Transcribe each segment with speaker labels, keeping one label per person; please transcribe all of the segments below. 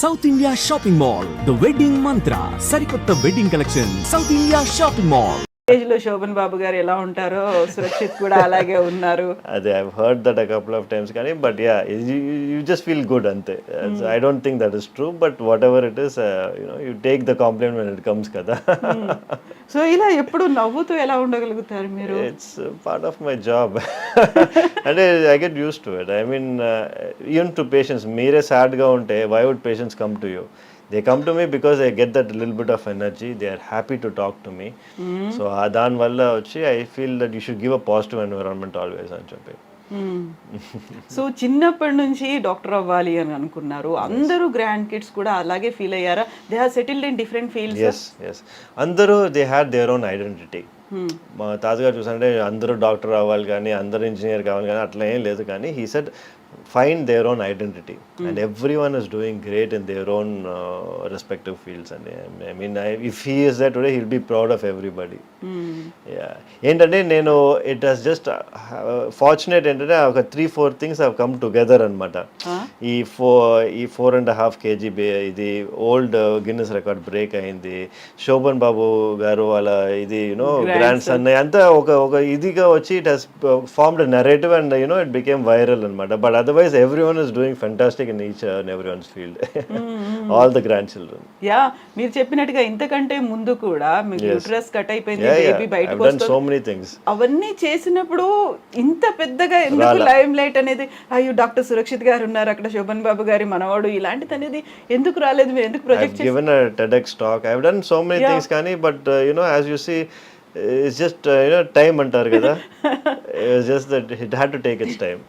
Speaker 1: South India shopping mall, the wedding మంత్ర, సరికొత్త wedding collection, south India shopping mall.
Speaker 2: Stage లో శోభన్ బాబు గారు ఎలా ఉంటారో సురక్షిత్ కూడా అలాగే ఉన్నారు.
Speaker 3: అదే I heard that a couple of times కానీ but yeah you just feel good అంతే. I don't think that is true but whatever it is you take the compliment when it comes కదా.
Speaker 2: So ఇలా ఎప్పుడు నవ్వుతూ ఎలా ఉండగలుగుతారు మీరు?
Speaker 3: It's part of my job. అంటే I get used to it. I mean even to patients, మీరే సాడ్గా ఉంటే why would patients come to you? They come to me because I get that little bit of energy. They are happy to talk to me. So దాని వల్ల వచ్చి I feel that you should give a positive environment always అని చెప్పి.
Speaker 2: So చిన్నప్పటి నుంచి doctor అవ్వాలి అని అనుకున్నారు. అందరూ గ్రాండ్ కిడ్స్ కూడా అలాగే ఫీల్ అయ్యారా? They have settled in different fields.
Speaker 3: Yes అందరూ they had their own identity. మా తాతగారు చూసారంటే అందరూ డాక్టర్ అవ్వాలి కానీ అందరూ ఇంజనీర్ కావాలి కానీ అట్లా ఏం లేదు. కానీ he said find their own identity and everyone is doing great in their own respective fields. And I mean if he is there today, he'll be proud of everybody. ఏంటంటే నేను ఇట్ హాస్ జస్ట్ ఫార్చునేట్ ఏంటంటే ఒక 3-4 things have come together అనమాట. ఈ 4.5 kg ఇది old Guinness record break అయింది. శోభన్ బాబు గారు వాళ్ళ ఇది గ్రాండ్ సన్ అంతా ఒక ఇదిగా వచ్చి it has formed narrative and it became viral అనమాట. But otherwise everyone is doing fantastic in each and everyone's field. All the grandchildren.
Speaker 2: Yeah, మీరు చెప్పినట్టుగా ఇంతకంటే ముందు కూడా మీకు యూట్రస్ కట్ అయిపోయింది, బేబీ బయటకు వస్తుంది.
Speaker 3: So many things.
Speaker 2: అవన్నీ చేసినప్పుడు ఇంత పెద్దగా ఎందుకు లైమ్ లైట్ అనేది, అయ్యో డాక్టర్ సురక్షిత్ గారు ఉన్నారు అక్కడ, శోభన్ బాబు గారి మనవాడు, ఇలాంటిది అనేది ఎందుకు రాలేదు? మీరు ఎందుకు ప్రొజెక్ట్ చేశారు?
Speaker 3: Given a TEDx talk, I've done so many things కానీ but as you see it's just time అంటారు కదా. It's just that it had to take its time.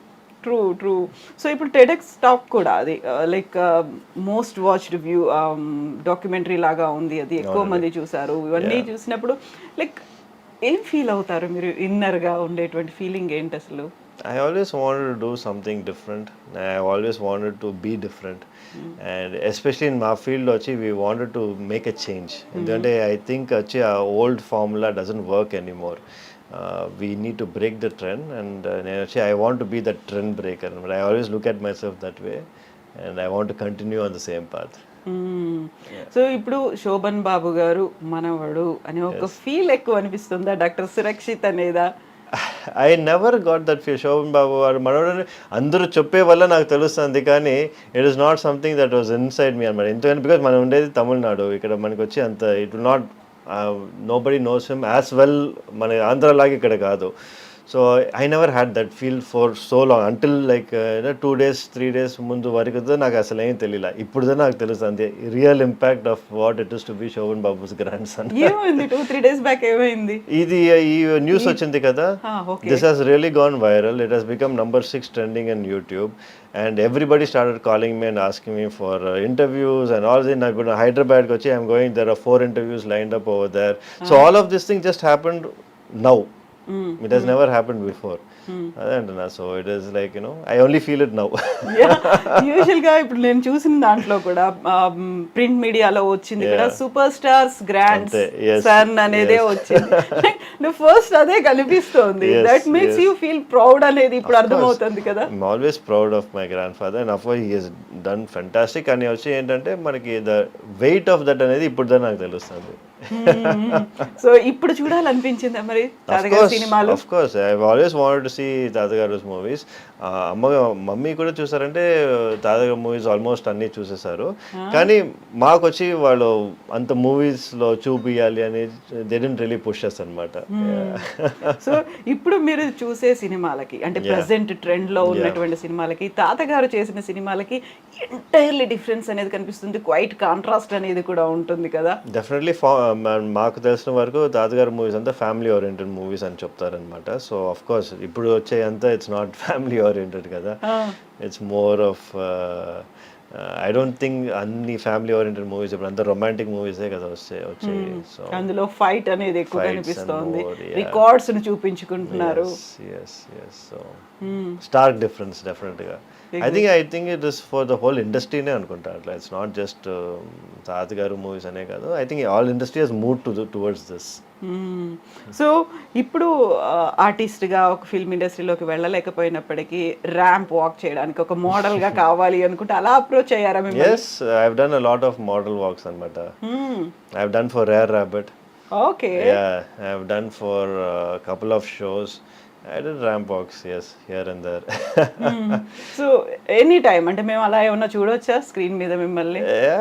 Speaker 2: True. So ఇప్పుడు టెడెక్స్ టాక్ కూడా అది like most watched view documentary లాగా ఉంది. అది ఎక్కువ మంది చూసారు. ఇవన్నీ చూసినప్పుడు లైక్ ఏం ఫీల్ అవుతారు మీరు? ఇన్నర్గా ఉండేటువంటి ఫీలింగ్ ఏంటి అసలు?
Speaker 3: I always wanted to do something different. I always wanted to be different. And especially in my field వచ్చి we wanted to make a change. ఎందుకంటే I think వచ్చి ఆ old formula doesn't work anymore. We need to break the trend and I want to be that trend breaker. But I always look at myself that way and I want to continue on the same path.
Speaker 2: So ఇప్పుడు శోభన్ బాబు గారు మనవడు అనే ఒక feel ఎక్కువ అనిపిస్తుందా doctor Surakshit అనేదా?
Speaker 3: I never got that feel. Shobhan Babu గారు మనవడు అందరూ చెప్పే వల్ల నాకు తెలుస్తుంది కానీ it is not something that was inside me అనమాట. ఎందుకంటే బికాజ్ మనం ఉండేది తమిళనాడు, ఇక్కడ మనకి వచ్చి అంత it will not nobody knows him as well మన ఆంధ్రలాగా ఇక్కడ కాదు. So I never had that feel for so long until like 2 days 3 days ముందు వరకు నాకు అసలు ఏం తెలియలే. ఇప్పుడు నాకు తెలుస్తుంది real impact of what it is to be Sobhan Babu's grandson.
Speaker 2: ఏమైంది 2-3 days బ్యాక్ ఏమైంది?
Speaker 3: ఇది ఈ న్యూస్ వచ్చింది కదా. This has really gone viral. It has become number 6 trending in YouTube and everybody started calling me and asking me for interviews and all this. Now Hyderabad kochi I'm going, there are 4 interviews lined up over there. So all of this thing just happened now. It has never happened before. So it is like I only feel it now.
Speaker 2: Usual గా ఇప్పుడు నేను చూసిన దాంట్లో కూడా print మీడియాలో వచ్చింది కూడా super stars grand son అనేదే వచ్చింది. ఫస్ట్ అదే కనిపిస్తోంది. That makes you feel proud అనేది ఇప్పుడు అర్థమవుతుంది కదా.
Speaker 3: I'm always proud of my grandfather and of course he has done fantastic. అని వచ్చి ఏంటంటే మనకి the weight of that అనేది ఇప్పుడు నాకు తెలుస్తుంది.
Speaker 2: సో ఇప్పుడు చూడాలనిపించిందా మరి తాతగారి సినిమాలు?
Speaker 3: Of course, I've always wanted to see తాతగారు's movies. Mummy కూడా చూసారంటే తాతగారు మూవీస్ ఆల్మోస్ట్ అన్నీ చూసేసారు. కానీ మాకు వచ్చి వాళ్ళు అంత మూవీస్లో చూపియాలి అని they didn't really push us అనమాట.
Speaker 2: సో ఇప్పుడు మీరు చూసే సినిమాలకి అంటే ప్రెసెంట్ ట్రెండ్లో ఉన్నటువంటి సినిమాలకి తాతగారు చేసిన సినిమాలకి ఎంటైర్లీ డిఫరెన్స్ అనేది కనిపిస్తుంది. క్వైట్ కాంట్రాస్ట్ అనేది కూడా ఉంటుంది కదా.
Speaker 3: డెఫినెట్లీ మాకు తెలిసిన వరకు తాతగారు మూవీస్ అంతా ఫ్యామిలీ ఓరియంటెడ్ మూవీస్ అని చెప్తారనమాట. సో ఆఫ్ కోర్స్ ఇప్పుడు వచ్చే అంతా ఇట్స్ నాట్ ఫ్యామిలీ ఓరియంటెడ్ కదా. It's more of I don't think అన్ని ఫ్యామిలీ ఓరియంటెడ్ మూవీస్ ఇప్పుడు అంతా రొమాంటిక్ మూవీసే కదా వచ్చాయి. సో
Speaker 2: అందులో ఫైట్ అనేది ఎక్కువ కనిపిస్తోంది, రికార్డ్స్ ని చూపించుకుంటున్నారు.
Speaker 3: సో స్టార్క్ డిఫరెన్స్ డెఫినెట్గా. I think it is for the whole ఇండస్ట్రీనే అనుకుంటా అట్లా. ఇట్స్ నాట్ జస్ట్ తాతగారు మూవీస్ అనే కాదు. I think all industry has move towards this.
Speaker 2: So ఇప్పుడు ఆర్టిస్ట్గా ఒక ఫిల్మ్ ఇండస్ట్రీలోకి వెళ్ళలేకపోయినప్పటికీ ర్యాంప్ వాక్ చేయడానికి ఒక మోడల్గా కావాలి అనుకుంటే అలా అప్రోచ్ అయ్యారా మేము?
Speaker 3: Yes, I've done a lot of model walks అనమాట. I've done for Rare Rabbit.
Speaker 2: Okay.
Speaker 3: Yeah, I've done for a couple of shows. I did ramp walks, yes, here and there.
Speaker 2: So any time అంటే మేము అలా ఏమన్నా చూడొచ్చా screen మీద మిమ్మల్ని?
Speaker 3: Yeah,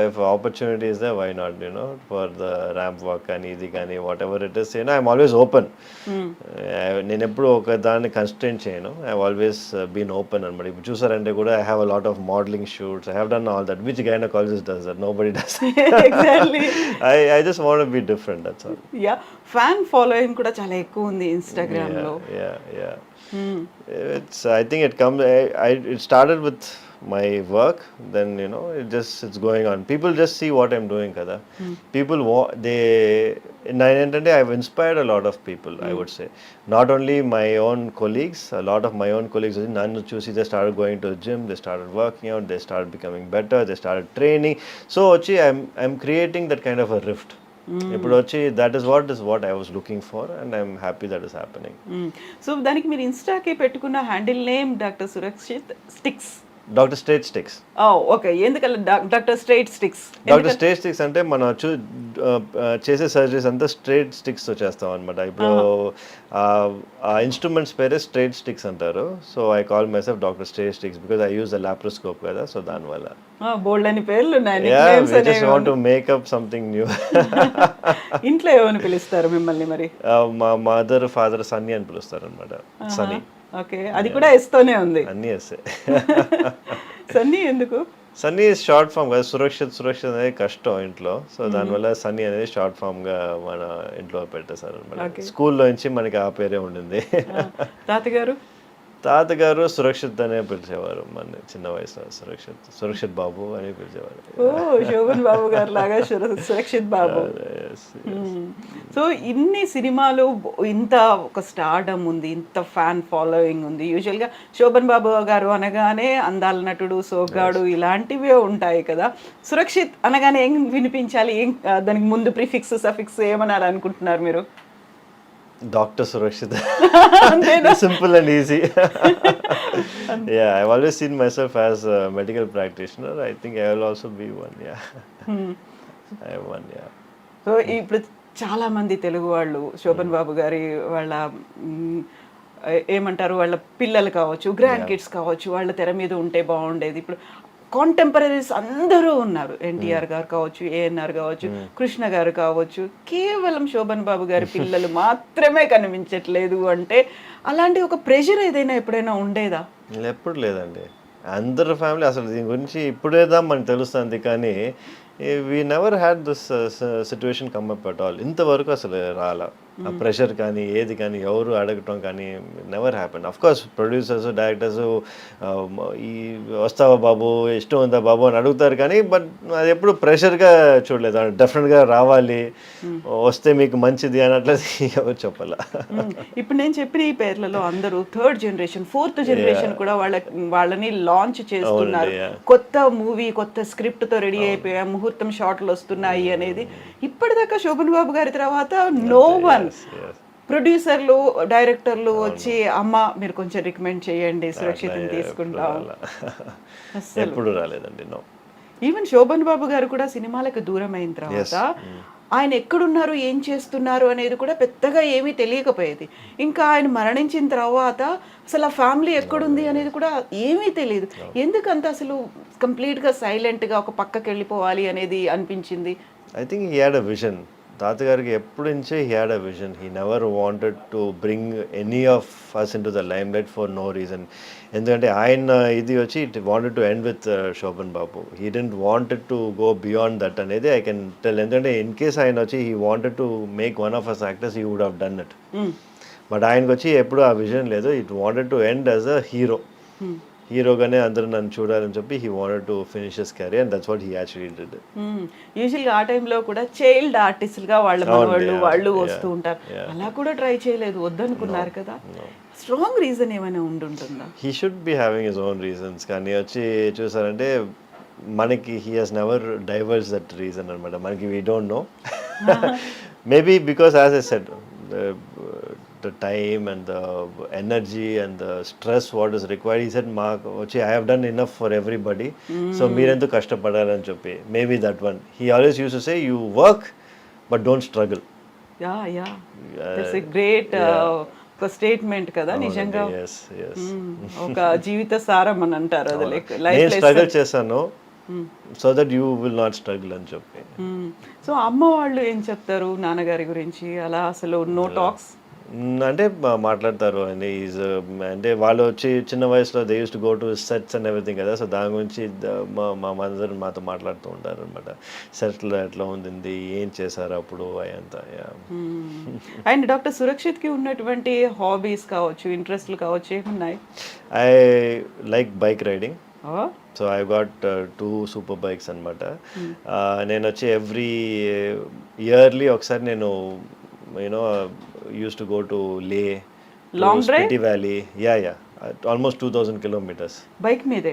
Speaker 3: if opportunity is there, why not, for the ramp walk కానీ ఇది కానీ whatever it is, I'm always open. నేను ఎప్పుడు ఒక దాన్ని కన్స్ట్రెయిన్ చేయను. I've always been open అనమాట. ఇప్పుడు చూసారంటే కూడా I have a lot of modeling shoots. I have done all that. Which gynecologist does that? Nobody does.
Speaker 2: Exactly.
Speaker 3: I just want to be different, that's all.
Speaker 2: Yeah, fan following కూడా చాలా ఎక్కువ ఉంది Instagram లో.
Speaker 3: Yeah. It's, I think it comes, it started with my work, then it's going on. People just see what I'm doing kada. People ఏంటంటే I've inspired a lot of people, I would say. Not only my own colleagues, a lot of my own colleagues nanu chusi they started going to the gym, they started working out, they started becoming better, they started training. So actually I'm creating that kind of a rift. ఇప్పుడు వచ్చి that is what I was looking for, and I'm happy that is happening.
Speaker 2: So దానికి మీరు ఇన్స్టాకి పెట్టుకున్న handle name doctor Surakshit sticks.
Speaker 3: Doctor straight sticks.
Speaker 2: Okay, ఎందుకలా doctor straight sticks?
Speaker 3: Doctor straight sticks అంటే మనం చేసే సర్జరీస్ అంతా స్ట్రైట్ స్టిక్స్ తో చేస్తాం అనమాట. ఇప్పుడు ఆ ఇన్స్ట్రుమెంట్స్ పేరే స్ట్రైట్ స్టిక్స్ అంటారు. So I call my self doctor straight sticks because I use the laparoscope కదా. సో దానివల్ల
Speaker 2: బోల్డ్ అని పేర్లు ఉన్నాయి.
Speaker 3: Just want to make up something new.
Speaker 2: ఇంట్లో ఏమని పిలుస్తారు మిమ్మల్ని మరి?
Speaker 3: మా మదర్ ఫాదర్ సన్నీ అని పిలుస్తారు అనమాట. సన్నీ.
Speaker 2: ఓకే, అది కూడా ఎస్తోనే ఉంది.
Speaker 3: అన్నీ ఎస్సే.
Speaker 2: సన్నీ ఎందుకు?
Speaker 3: సన్నీ షార్ట్ ఫామ్ కదా. సురక్షిత్ అనేది కష్టం ఇంట్లో. సో దానివల్ల సన్నీ అనేది షార్ట్ ఫామ్ గా మన ఇంట్లో పెట్టేశారు అనమాట. స్కూల్లో నుంచి మనకి ఆ పేరే ఉండింది. తాతగారు సురక్షిత్ అనే పిలిచేవారు మన చిన్న వయసులో. సురక్షిత్ బాబు అని పిలిచేవారు.
Speaker 2: శోభన్ బాబు గారు లాగా సురక్షిత్ బాబు. సో ఇన్ని సినిమాలు, ఇంత ఒక స్టార్డమ్ ఉంది, ఇంత ఫ్యాన్ ఫాలోయింగ్ ఉంది. యూజువల్గా శోభన్ బాబు గారు అనగానే అందాల నటుడు, సోగ్గాడు ఇలాంటివే ఉంటాయి కదా. సురక్షిత్ అనగానే ఏం వినిపించాలి? ఏం దానికి ముందు ప్రిఫిక్స్ సఫిక్స్ ఏమనాలి అనుకుంటున్నారు మీరు?
Speaker 3: Doctor Surakshit. Simple and easy. Yeah, I've always seen myself as a medical practitioner. I think I will also be one. Yeah. I am one. Yeah.
Speaker 2: So ఇప్పుడు చాలా మంది తెలుగు వాళ్ళు శోభన్ బాబు గారి వాళ్ళ ఏమంటారు, వాళ్ళ పిల్లలు కావచ్చు, గ్రాండ్ కిడ్స్ కావచ్చు, వాళ్ళ తెర మీద ఉంటే బాగుండేది. ఇప్పుడు కాంటెంపరీస్ అందరూ ఉన్నారు. ఎన్టీఆర్ గారు కావచ్చు, ఏఎన్ఆర్ కావచ్చు, కృష్ణ గారు కావచ్చు. కేవలం శోభన్ బాబు గారి పిల్లలు మాత్రమే కనిపించట్లేదు అంటే అలాంటి ఒక ప్రెషర్ ఏదైనా ఎప్పుడైనా ఉండేదా?
Speaker 3: ఎప్పుడు లేదండి. అందరు ఫ్యామిలీ అసలు దీని గురించి ఇప్పుడేదా మనకు తెలుస్తుంది, కానీ we never had this situation come up at all. ఇంతవరకు అసలు రాలా ఆ ప్రెషర్ కానీ ఏది కానీ ఎవరు అడగటం కానీ never happen. Of course producers, directors ఈ వస్తావా బాబు, ఇష్టం ఉందా బాబు అని అడుగుతారు, కానీ బట్ అది ఎప్పుడు ప్రెషర్గా చూడలేదు. డెఫినెట్గా రావాలి, వస్తే మీకు మంచిది అని అట్లా ఎవరు చెప్పాల.
Speaker 2: ఇప్పుడు నేను చెప్పిన ఈ పేర్లలో అందరూ థర్డ్ జనరేషన్, ఫోర్త్ జనరేషన్ కూడా వాళ్ళని లాంచ్ చేస్తున్నారు. కొత్త మూవీ, కొత్త స్క్రిప్ట్ తో రెడీ అయిపోయా, ముహూర్తం షాట్లు వస్తున్నాయి అనేది. ఇప్పటిదాకా శోభన్ బాబు గారి తర్వాత నో వన్. ప్రొడ్యూసర్లు, డైరెక్టర్లు వచ్చి అమ్మ మీరు కొంచెం రికమెండ్ చేయండి, సురక్షితం తీసుకుంటాం,
Speaker 3: ఎప్పుడు రాలేదండి. నో.
Speaker 2: ఈవెన్ శోభన్ బాబు గారు కూడా సినిమాలకు దూరం అయిన తర్వాత ఆయన ఎక్కడున్నారు, ఏం చేస్తున్నారు అనేది కూడా పెద్దగా ఏమీ తెలియకపోయేది. ఇంకా ఆయన మరణించిన తర్వాత అసలు ఆ ఫ్యామిలీ ఎక్కడుంది అనేది కూడా ఏమీ తెలియదు. ఎందుకంత అసలు కంప్లీట్గా సైలెంట్గా ఒక పక్కకి వెళ్ళిపోవాలి అనేది అనిపించింది?
Speaker 3: I think he had a vision. తాతగారికి ఎప్పటి నుంచే he had a vision. He never wanted to bring any of us into the limelight for no reason. ఎందుకంటే ఆయన ఇది వచ్చి it wanted to end with Sobhan Babu. He didn't wanted to go beyond that అనేది I can tell. ఎందుకంటే in case ఆయన వచ్చి he wanted to make one of us actors, he would have done it. But ఆయనకు వచ్చి ఎప్పుడు ఆ vision లేదు. It wanted to end as a hero. హీరోగానే అందరూ నన్ను చూడాలని చెప్పి he wanted to finish his career and that's what he actually did.
Speaker 2: యూజువల్గా ఆ టైంలో కూడా చైల్డ్ ఆర్టిస్ట్గా వాళ్ళ మనవాళ్ళు వాళ్ళు వస్తూ ఉంటారు. అలా కూడా ట్రై చేయలేదు, వద్దనుకున్నారు కదా. స్ట్రాంగ్ రీజన్ ఏమైనా ఉంటుందా?
Speaker 3: He should be having his own reasons, కానీ వచ్చి చూసారంటే మనకి he has never divorce that reason అనమాట. మనకి we don't know, maybe because as I said the time and the energy and the stress what is required, he said maku vachi I have done enough for everybody, so meerendu kashtapadalani cheppi, maybe that one. He always used to say you work but don't struggle.
Speaker 2: Yeah that's a great ఒక statement కదా నిజంగా. ఒక జీవిత సారం అని అంటారు అది, life
Speaker 3: struggle చేశాను so that you will not struggle అని చెప్పి.
Speaker 2: సో అమ్మ వాళ్ళు ఏం చెప్తారు నాన్నగారి గురించి? అలా అసలు నో టాక్స్
Speaker 3: అంటే మాట్లాడతారు అండి. ఈజ్ అంటే వాళ్ళు వచ్చి చిన్న వయసులో they use to go to sets and everything కదా, సో దాని గురించి మా మదర్ మాతో మాట్లాడుతూ ఉంటారు అనమాట. సెట్లో ఎట్లా ఉంది, ఏం చేశారు అప్పుడు అయంతా.
Speaker 2: అండ్ డాక్టర్ సురక్షిత్కి ఉన్నటువంటి హాబీస్ కావచ్చు, ఇంట్రెస్ట్లు కావచ్చు, ఏమున్నాయి?
Speaker 3: I like bike riding. So I got 2 super bikes అనమాట. నేను వచ్చి ఎవ్రీ ఇయర్లీ ఒకసారి నేను you know used to go to Leh,
Speaker 2: long drive,
Speaker 3: Spiti Valley, almost 2000 kilometers
Speaker 2: bike meede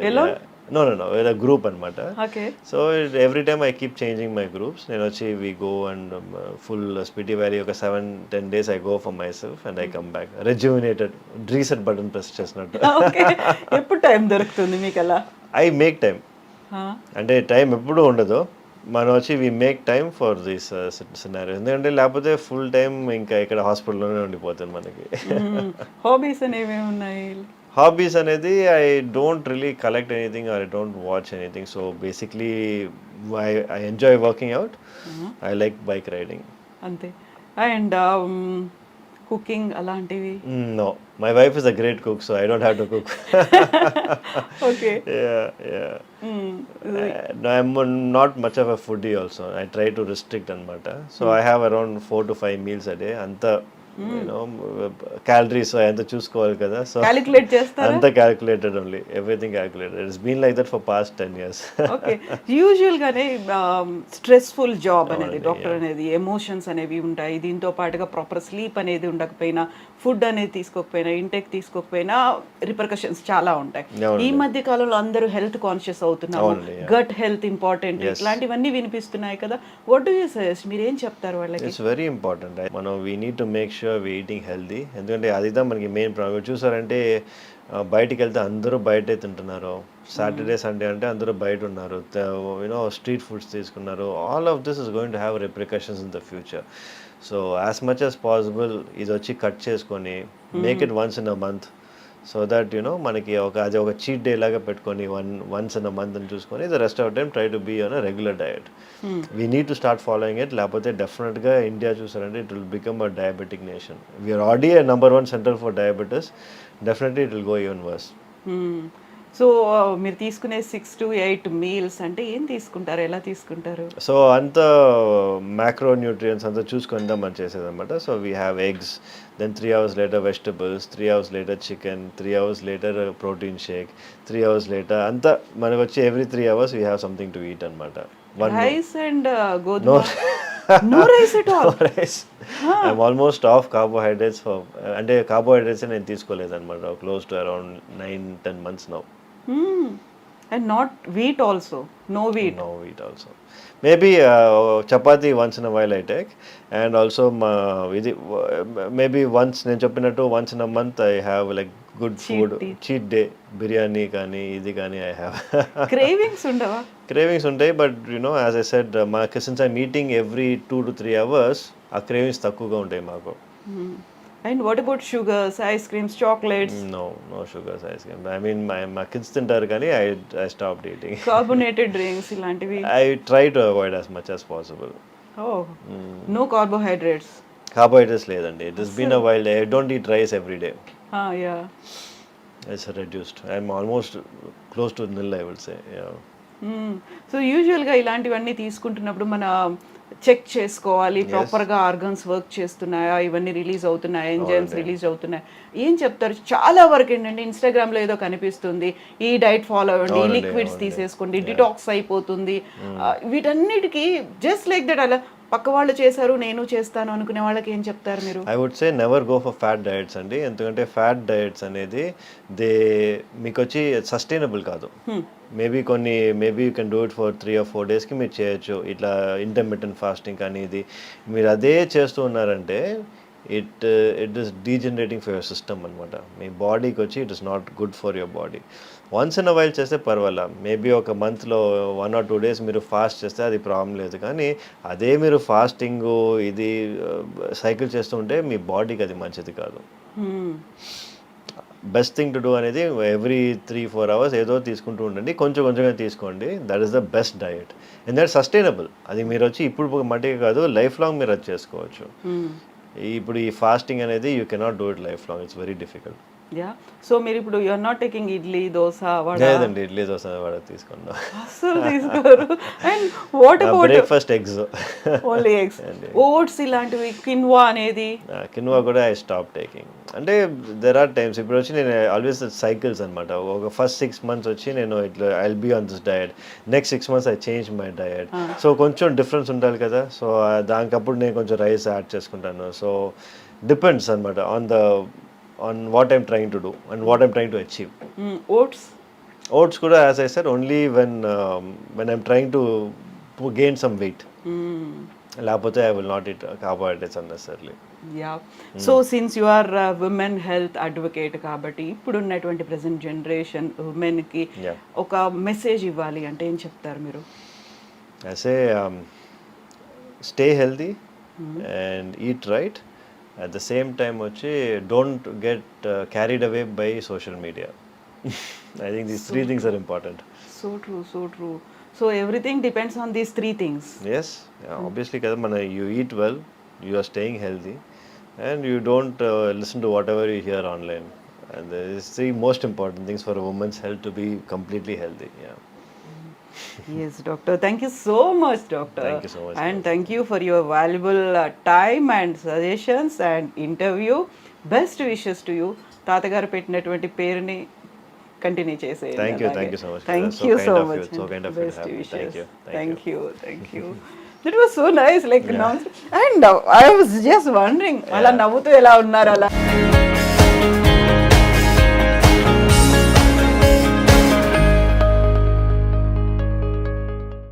Speaker 3: alone? No with a group anamata.
Speaker 2: Okay,
Speaker 3: so every time I keep changing my groups. Nenu vachi we go and full Spiti Valley oka 7-10 days I go for myself and I come back rejuvenated, reset button press chesnattu.
Speaker 2: Okay, eppudu time doruktundi meeku ala?
Speaker 3: I make time, అంటే time ఎప్పుడు ఉండదు, మనం వచ్చి we make time for this scenario. ఎందుకంటే లేకపోతే full time ఇంకా ఇక్కడ హాస్పిటల్లోనే ఉండిపోతుంది మనకి.
Speaker 2: హాబీస్ అనేవి ఉన్నాయి?
Speaker 3: హాబీస్ అనేది I don't really collect anything or I don't watch anything. So basically I enjoy working out, I like bike riding
Speaker 2: అంతే. అండ్ కుకింగ్ అలాంటివి?
Speaker 3: No, my wife is a great cook, so I don't have to cook.
Speaker 2: Okay,
Speaker 3: no, I'm not much of a foodie also. I try to restrict anamata. So I have around 4 to 5 meals a day. Anta you know calories anta chuskoవాలి కదా, so
Speaker 2: calculate చేస్తారా?
Speaker 3: anta calculated only, everything calculated. It's been like that for past 10 years.
Speaker 2: Okay, usual గానే stressful job అనేది, doctor అనేది emotions అనేవి ఉంటాయి. దీంతో పాటుగా proper sleep అనేది ఉండకపోయినా, ఫుడ్ అనేది తీసుకోకపోయినా, ఇంటెక్ తీసుకోకపోయినా రిపర్కషన్స్ చాలా ఉంటాయి. ఈ మధ్య కాలంలో అందరూ హెల్త్ కాన్షియస్ అవుతున్నారు, గట్ హెల్త్ ఇంపార్టెంట్, ఇట్లాంటివన్నీ వినిపిస్తున్నాయి కదా. What do you suggest? మీరు ఏం చెప్తారు వాళ్ళకి?
Speaker 3: It's very important. మనం we need to make sure we eating healthy. ఎందుకంటే అది మనకి మెయిన్ ప్రాబ్లం. చూసారంటే బయటికి వెళ్తే అందరూ బయటే తింటున్నారు. సాటర్డే సండే అంటే అందరూ బయట ఉన్నారు, యూనో స్ట్రీట్ ఫుడ్స్ తీసుకున్నారు. All of this is going to have repercussions in the future. So as much as possible ఇది వచ్చి కట్ చేసుకొని make it once in a month, so that you know మనకి అది ఒక చీట్ డే లాగా పెట్టుకొని once in a month అని చూసుకొని the rest of time try to be on a regular diet. We need to start following it. లేకపోతే డెఫినెట్గా India చూసారంటే it will become a diabetic nation. We are already a number 1 centre for diabetes. Definitely it will go even worse.
Speaker 2: So మీరు తీసుకునే 6 to 8 meals అంటే ఏం తీసుకుంటారు, ఎలా తీసుకుంటారు?
Speaker 3: సో అంత మ్యాక్రో న్యూట్రియన్స్ అంతా చూసుకుందా మనం చేసేది అనమాట. So we have eggs, then 3 hours later vegetables, 3 hours later chicken, 3 hours later protein shake, 3 hours later అంతా మనకు వచ్చి every 3 hours we have something to eat అనమాట.
Speaker 2: రైస్ అండ్ గోధుమ? No rice at all?
Speaker 3: No rice. I'm almost off carbohydrates for అంటే carbohydrates నేను తీసుకోలేదు అనమాట close to around 9-10 months now.
Speaker 2: And not wheat also? No wheat?
Speaker 3: No wheat also. Maybe chapati once in a while I take, and also maybe once నేను చెప్పినట్టు once in a month I have like good food, cheat day, biryani కానీ ఇది కానీ I have.
Speaker 2: Cravings ఉండవా?
Speaker 3: Cravings ఉంటాయి, but you know as I said since I'm eating every 2 to 3 hours ఆ cravings తక్కువగా ఉంటాయి మాకు.
Speaker 2: And what about sugars, ice creams, chocolates?
Speaker 3: No sugars, ice cream. I mean my kids తింటారు కానీ I stopped eating.
Speaker 2: Carbonated drinks ఇలాంటివి?
Speaker 3: I try to avoid as much as possible.
Speaker 2: Oh, no carbohydrates?
Speaker 3: Carbohydrates లేదండి. It has been a while. I don't eat rice every day.
Speaker 2: Yeah.
Speaker 3: It's reduced. I'm almost close to nil, I would say. Yeah.
Speaker 2: So యూజువల్గా ఇలాంటివన్నీ తీసుకుంటున్నప్పుడు మన check చేసుకోవాలి ప్రాపర్గా organs work చేస్తున్నాయా, ఇవన్నీ release అవుతున్నాయా, enzymes release అవుతున్నాయా, ఏం చెప్తారు? చాలా వరకు ఏంటంటే ఇన్స్టాగ్రామ్లో ఏదో కనిపిస్తుంది, ఈ డైట్ ఫాలో అవ్వండి, ఈ లిక్విడ్స్ తీసేసుకోండి, డిటాక్స్ అయిపోతుంది. వీటన్నిటికీ జస్ట్ లైక్ దట్ అలా పక్క వాళ్ళు చేశారు నేను చేస్తాను అనుకునే వాళ్ళకి ఏం చెప్తారు మీరు?
Speaker 3: I would say never go for fat diets అండి. ఎందుకంటే ఫ్యాట్ డయట్స్ అనేది మీకు వచ్చి సస్టైనబుల్ కాదు. Maybe you can do it for 3 or 4 డేస్కి మీరు చేయొచ్చు. ఇట్లా ఇంటర్మిటెంట్ ఫాస్టింగ్ కానీ ఇది మీరు అదే చేస్తూ ఉన్నారంటే it is degenerating for your system అనమాట. మీ బాడీకి వచ్చి it is not good for your body. Once in a while చేస్తే పర్వాలా, మేబీ ఒక మంత్లో 1 or 2 days మీరు ఫాస్ట్ చేస్తే అది ప్రాబ్లం లేదు. కానీ అదే మీరు ఫాస్టింగ్ ఇది సైకిల్ చేస్తుంటే మీ బాడీకి అది మంచిది కాదు. బెస్ట్ థింగ్ టు డూ అనేది ఎవ్రీ 3-4 hours ఏదో తీసుకుంటూ ఉండండి, కొంచెం కొంచెంగా తీసుకోండి. That is the best diet and that sustainable. అది మీరు వచ్చి ఇప్పుడు మట్టిగా కాదు, లైఫ్ లాంగ్ మీరు అది చేసుకోవచ్చు. ఇప్పుడు ఈ ఫాస్టింగ్ అనేది you cannot do it life long, it's very difficult.
Speaker 2: Yeah, so మీరు ఇప్పుడు you're not taking idli dosa vada?
Speaker 3: లేదండి, ఇడ్లీ దోశ వడ తీసుకున్నా
Speaker 2: అసలు తీసుకోరు. And what about
Speaker 3: breakfast eggs,
Speaker 2: only eggs, oats ఇలాంటివి, కిన్వా అనేది?
Speaker 3: కిన్వా కూడా ఐ స్టాప్ టేకింగ్. అంటే దెర్ ఆర్ టైమ్స్ ఇప్పుడు వచ్చి నేను ఆల్వేస్ సైకిల్స్ అనమాట. ఒక ఫస్ట్ 6 months వచ్చి నేను ఇట్లా I will be on this diet, next 6 months I change my diet. So కొంచెం డిఫరెన్స్ ఉండాలి కదా, సో దానికప్పుడు నేను కొంచెం రైస్ యాడ్ చేసుకుంటాను. సో డిపెండ్స్ అనమాట on what I'm trying to do and what I'm trying to achieve. Oats kuda, as I said, only when I'm trying to gain some weight. Lapothe I will not eat carbohydrates unnecessarily.
Speaker 2: Yeah. So since you are a women health advocate kabatti ippudu unnatuvanti present generation women ki oka message ivvali ante em cheptaru meeru?
Speaker 3: I say stay healthy and eat right. At the same time వచ్చి don't get carried away by social media. I think these 3 things are important.
Speaker 2: So true. So everything depends on these 3 things.
Speaker 3: Yes, obviously kada mana you eat well, you are staying healthy and you don't listen to whatever you hear online. And these 3 most important things for a woman's health to be completely healthy. Yeah.
Speaker 2: Yes, doctor. Thank you so much, doctor.
Speaker 3: Thank you so much.
Speaker 2: And thank you for your valuable time and suggestions and interview. Best wishes to you. Tata garu pettinatuvanti peruni continue cheseyandi.
Speaker 3: Thank you so much.
Speaker 2: Thank you so much.
Speaker 3: So kind of you to have me.
Speaker 2: Thank you. That was so nice, like, and I was just wondering, ala navvutu ela unnaru ala.